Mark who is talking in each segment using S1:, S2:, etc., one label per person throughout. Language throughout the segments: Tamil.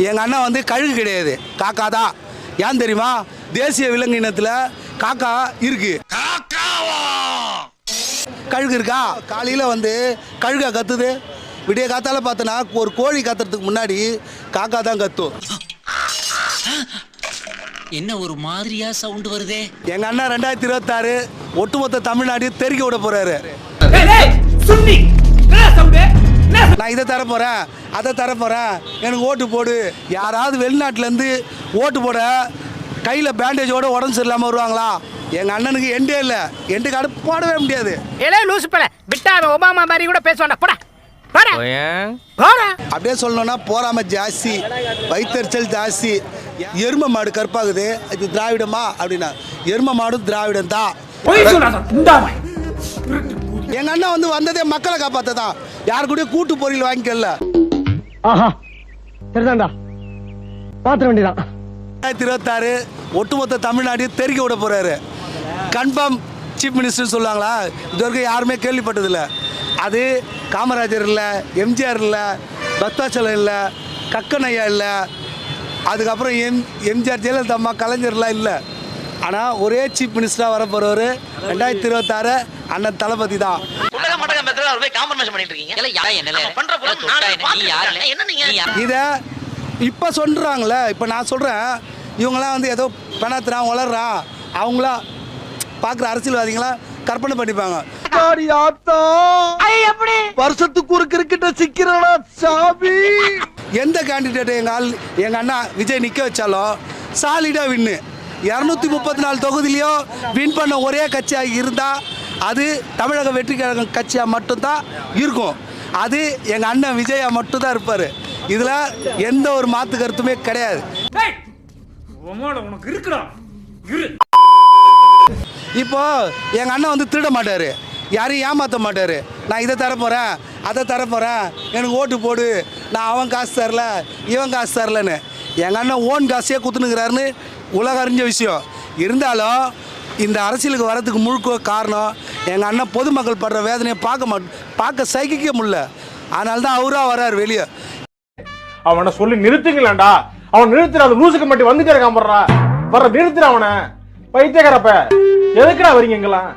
S1: எங்கள் அண்ணன் வந்து கழுகு கிடையாது, காக்கா தான். ஏன் தெரியுமா? தேசிய விலங்கு இனத்தில் காக்கா இருக்கு. கழுகு இருக்கா? காலையில் வந்து கழுகா கத்துது. விடிய காத்தால பார்த்தோன்னா ஒரு கோழி கத்துறதுக்கு முன்னாடி காக்கா தான் கத்தும்.
S2: என்ன ஒரு மாதிரியா சவுண்ட் வருதே?
S1: எங்க அண்ணன் 2026 ஒட்டுமொத்த தமிழ்நாடு தெருக்கி விட போறாரு. நான் இதை தர போறேன், அதை தர போறேன், எனக்கு ஓட்டு போடு. யாராவது வெளிநாட்டுல இருந்து ஓட்டு போட கையில பேண்டேஜோட உடம்பு சரியில்லாம வருவாங்களா? எங்க அண்ணனுக்கு எண்டே இல்ல, எண்டு கார்டு போடவே முடியாது.
S3: ஏலே லூசு பல விட்டா ஒபாமா மாதிரி கூட பேசுவான்டா. போடா
S1: அப்படியே சொல்லணும்னா போராம ஜாஸ்தி, வயிற்றுச்சல் ஜாஸ்தி. எரும மாடு கற்பாகுது, இது திராவிடமா அப்படின்னா எரும மாடும் திராவிடம் தான். எங்க அண்ணன் வந்து வந்ததே மக்களை காப்பாத்ததான், யாரு கூட கூட்டு பொரியல் வாங்கிக்கல.
S4: சரிதான்டா, பாத்திர வேண்டியதான்.
S1: 2026 ஒட்டுமொத்த தமிழ்நாடு தெருக்கி விட போறாரு. கன்ஃபார்ம் சீஃப் மினிஸ்டர் சொல்லுவாங்களா? இது வரைக்கும் யாருமே கேள்விப்பட்டதில்லை. அது காமராஜர் இல்லை, எம்ஜிஆர் இல்லை, பக்தாச்சலம் இல்லை, கக்கனையா இல்லை, அதுக்கப்புறம் எம்ஜிஆர் ஜெயலலிதா அம்மா கலைஞர்லாம் இல்லை. ஆனால் ஒரே சீஃப் மினிஸ்டராக வர போகிறவர் 2026 அண்ணன் தளபதி தான். இதை இப்போ சொல்கிறாங்களே, இப்போ நான் சொல்கிறேன், இவங்களாம் வந்து ஏதோ பணத்துறான் வளர்றான், அவங்களாம் பார்க்குற அரசியல்வாதிங்களா கற்பனை பண்ணிப்பாங்க. வருஷத்துக்கு ஒரு கிரிக்கெட்ட சிக்கிறா சாமி. எந்த கேண்டிடேட் எங்க அண்ணா விஜய் நிக்க வச்சாலும் சாலிடா வின்னு. 234 தொகுதியிலையும் வின் பண்ண ஒரே கட்சியாக இருந்தா அது தமிழக வெற்றி கழகம் கட்சியா மட்டும்தான் இருக்கும். அது எங்க அண்ணன் விஜயா மட்டும்தான் இருப்பாரு. இதுல எந்த ஒரு மாத்து கருத்துமே கிடையாது. இப்போ எங்க அண்ணன் வந்து திருட மாட்டாரு, யாரையும் ஏமாற்ற மாட்டாரு. நான் இதை தரப்போறேன், அதை தரப்போறேன், எனக்கு ஓட்டு போடு, நான் அவன் காசு தரல இவன் காசு தரலன்னு. எங்கள் அண்ணன் ஓன் காசையே குத்துனுங்கிறாருன்னு உலக அறிஞ்ச விஷயம். இருந்தாலும் இந்த அரசியலுக்கு வரதுக்கு முழுக்க காரணம் எங்கள் அண்ணன் பொதுமக்கள் படுற வேதனையை பார்க்க சகிக்க முடியல. அதனால தான் அவராக வர்றாரு வெளியே.
S5: அவனை சொல்லி நிறுத்துங்களேன்டா, அவன் நிறுத்துற அந்த லூசுக்கு மட்டும் வந்துட்டே இருக்கான். வர்ற நிறுத்துற அவனை, பைத்தியக்காரப்ப எதுக்குடா வரீங்க எங்கெல்லாம்?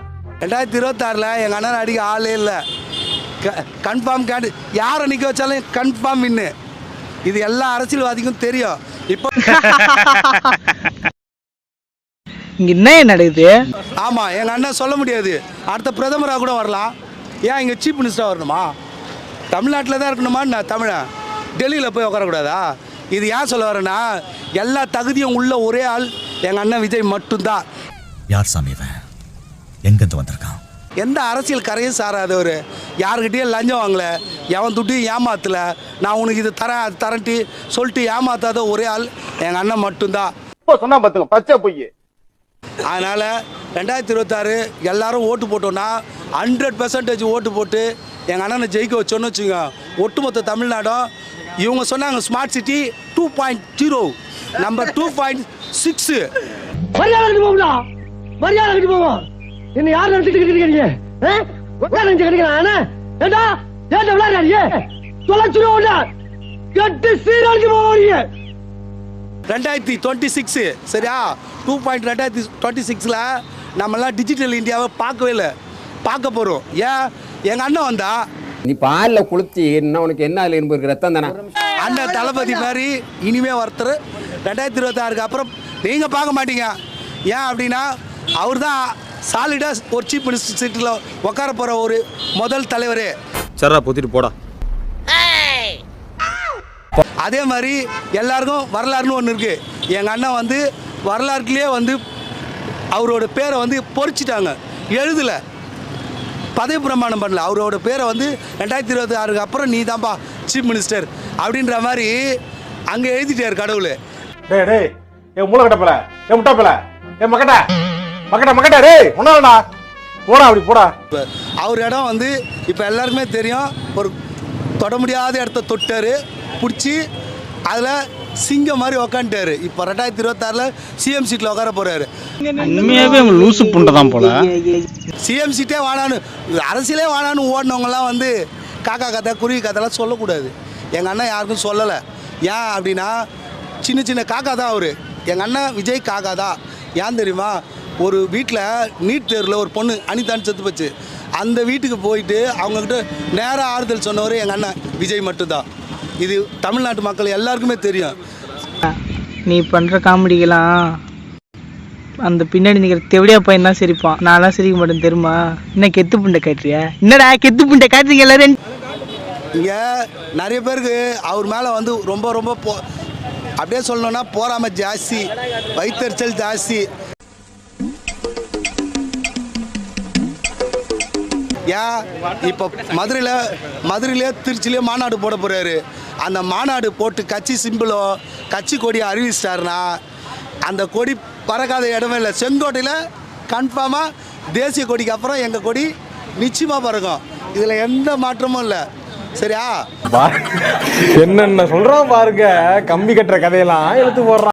S1: 2026 எங்கள் அண்ணன் அடிக்க ஆளே இல்லை. கன்ஃபார்ம் யாரை நிற்க வச்சாலும் கன்ஃபார்ம் வின்னு. இது எல்லா அரசியல்வாதிக்கும் தெரியும். இப்போ
S4: இங்க என்ன நடக்குது?
S1: ஆமா, எங்க அண்ணன் சொல்ல முடியாது, அடுத்த பிரதமராக கூட வரலாம். ஏன் இங்க சீஃப் மினிஸ்டராக வரணுமா? தமிழ்நாட்டில் தான் இருக்கணுமா? நான் தமிழன் டெல்லியில் போய் உட்காரக்கூடாதா? இது ஏன் சொல்ல வரேன்னா, எல்லா தகுதியும் உள்ள ஒரே ஆள் எங்க அண்ணன் விஜய் மட்டும்தான்.
S6: யார் சாமி இவன்? எங்கிருந்து வந்திருக்கான்?
S1: எந்த அரசியல் கரையும் சாராதவர், யாருக்கிட்டேயும் லஞ்சம் வாங்கல, எவன் துட்டையும் ஏமாத்தல, நான் உனக்கு இது தரேன் அது தரட்டி சொல்லிட்டு ஏமாத்தாத ஒரே ஆள் எங்க அண்ணன் மட்டும்தான்.
S5: சொன்னா பாத்துங்க, பச்சை பொய்.
S1: அதனால 2026 எல்லாரும் ஓட்டு போட்டோம்னா 100% ஓட்டு போட்டு எங்க அண்ணனை ஜெயிக்க வச்சோன்னு வச்சுங்க. ஒட்டுமொத்த தமிழ்நாடும் இவங்க சொன்னாங்க ஸ்மார்ட் சிட்டி 2.0, நம்பர் 2.6.
S4: மரியாதை போவோம். என்ன யார் நினைச்சிட்டு இருக்கீங்க? நினைச்சு கிடைக்கிறான்.
S1: 2026 சரியா? 2026ல் நம்மளாம் டிஜிட்டல் இந்தியாவை பார்க்கவே இல்லை, பார்க்க போகிறோம். ஏன்? எங்கள் அண்ணன் வந்தா
S7: நீ பாலில் குளிச்சு என்ன உனக்கு என்ன அதில் என்பது ரத்தம் தானே.
S1: அண்ணன் தளபதி மாதிரி இனிமே ஒருத்தர் 2026க்கு அப்புறம் நீங்கள் பார்க்க மாட்டீங்க. ஏன் அப்படின்னா அவர் தான் சாலிடாக ஒரு சீஃப் மினிஸ்டர் சீட்டில் உட்கார போகிற ஒரு முதல் தலைவரே.
S8: சரா பொத்திட்டு போடா.
S1: அதே மாதிரி எல்லாருக்கும் வரலாறுன்னு ஒன்று இருக்குது. எங்கள் அண்ணன் வந்து வரலாறுலேயே வந்து அவரோட பேரை வந்து பொறிச்சிட்டாங்க, எழுதலை, பதவி பிரமாணம் பண்ணல. அவரோட பேரை வந்து 2026க்கு அப்புறம் நீ தான்ப்பா சீஃப் மினிஸ்டர் அப்படின்ற மாதிரி அங்கே எழுதிட்டார் கடவுள்.
S5: டேய் டேய், ஏ மூளை கட்டப்பல, ஏ முட்டாப்பல, ஏ மக்கட்ட மக்கட்ட மக்கட்ட, டேய் ஒண்ணாடா போடா, அப்படி போடா.
S1: அவர் இடம் வந்து இப்போ எல்லாருக்குமே தெரியும், ஒரு தொட முடியாத இடத்த தொட்டார், பிடிச்சி அதில் சிங்கம் மாதிரி உக்காந்துட்டாரு. இப்போ 2026ல் சிஎம் சீட்டில் உட்கார போகிறாரு.
S8: லூசு புண்டதான் போல.
S1: சிஎம் சீட்டே வானான்னு, அரசியலே வானான்னு ஓடினவங்கலாம் வந்து காக்கா கதை குருவி கதைலாம் சொல்லக்கூடாது. எங்கள் அண்ணன் யாருக்கும் சொல்லலை. ஏன் அப்படின்னா சின்ன சின்ன காக்கா தான் அவர். எங்கள் அண்ணன் விஜய் காக்கா தான். ஏன் தெரியுமா, ஒரு வீட்டில் நீட் தேர்வில் ஒரு பொண்ணு அனிதான்னு செத்து போச்சு. அந்த வீட்டுக்கு போயிட்டு அவங்கக்கிட்ட நேராக ஆறுதல் சொன்னவர் எங்கள் அண்ணன் விஜய் மட்டும்தான். இது தமிழ்நாட்டு மக்கள் எல்லாருக்குமே தெரியும்.
S9: நீ பண்ணுற காமெடிக்கெல்லாம் அந்த பின்னாடி நிற்கிற தெவடியா பையன் தான் சிரிப்பான். நான்லாம் சிரிக்க மாட்டேன் தெரியுமா? என்ன கெத்து புண்டை காட்டுறியா? என்னடா கெத்து புண்டை காட்டுறீங்க எல்லாரும்?
S1: இங்கே நிறைய பேருக்கு அவர் மேலே வந்து ரொம்ப ரொம்ப அப்படியே சொல்லணும்னா போராமல் ஜாஸ்தி, வயிற்றுச்சல் ஜாஸ்தி. ஏன் இப்போ மதுரையிலே திருச்சியிலே மாநாடு போட போகிறாரு. அந்த மாநாடு போட்டு கட்சி சிம்பிளோ கட்சி கொடியை அறிவிச்சிட்டாருன்னா அந்த கொடி பறக்காத இடமே இல்லை. செங்கோட்டையில் கன்ஃபார்மாக தேசிய கொடிக்கு அப்புறம் எங்கள் கொடி நிச்சயமாக பறக்கும். இதில் எந்த மாற்றமும் இல்லை. சரியா?
S5: என்னென்ன சொல்றான் பாருங்க, கம்பி கட்டுற கதையெல்லாம் எடுத்து போடுறான்.